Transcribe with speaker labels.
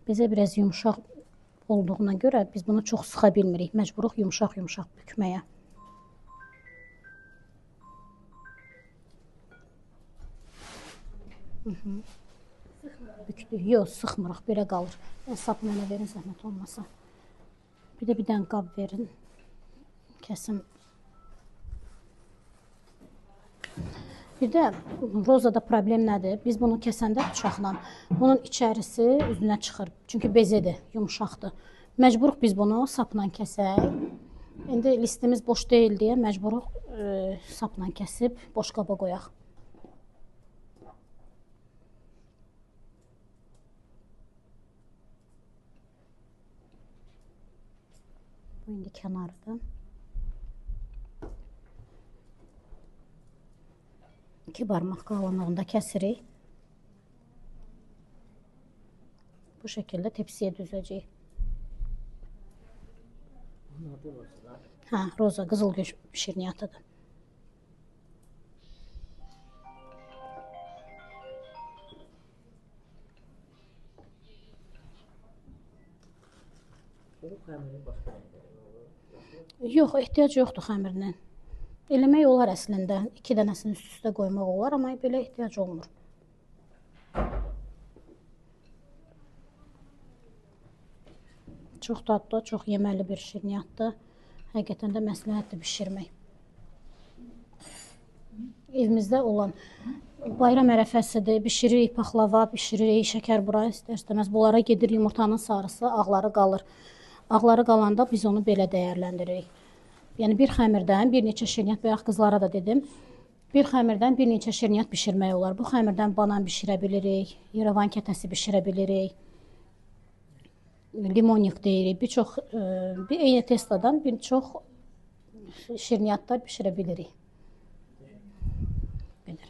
Speaker 1: Bizə biraz yumşaq olduğuna görə biz bunu çox sıxa bilmirik. Məcburuq yumşaq-yumşaq bükməyə. Bükdük. Yox, sıxmırıq. Belə qalır. Sapı mənə verin, zəhmət olmasa. Bir də bir dənə qab verin. Kəsim. Bir də rozada problem nədir? Biz bunu kəsəndə bıçaqla bunun içərisi üzünə çıxır. Çünki bezedir, yumşaqdır. Məcburuq biz bunu sapla kəsək. İndi listimiz boş deyil deyə məcburuq sapla kəsib boş qaba qoyaq. Bu indi kənarıdır. 2 barmaq qalınlığında kəsirik. Bu şəkildə tepsiyə düzəcəyik. Hə, roza, qızılgül şirniyatıdır. Yox, ehtiyac yoxdur xəmirlə. Eləmək olar əslində. 2 dənəsini üst-üstə qoymaq olar, amma belə ehtiyac olmur. Çox dadlı, çox yeməli bir şirniyyatdır. Həqiqətən də məsləhətdir bişirmək. Evimizdə olan bayram ərəfəsidir, bişiririk paxlava, bişiririk şəkərbura, istər-istəməz bunlara gedir yumurtanın sarısı, ağları qalır. Ağları qalanda biz onu belə dəyərləndiririk. Yəni bir xəmirdən bir neçə şirniyyat, bayaq qızlara da dedim, bir xəmirdən bir neçə şirniyyat bişirmək olar. Bu xəmirdən banan bişirə bilirik, İrəvan kətəsi bişirə bilirik, limonik deyirik. Bir eyni testadan bir çox şirniyyatlar bişirə bilirik. Belə.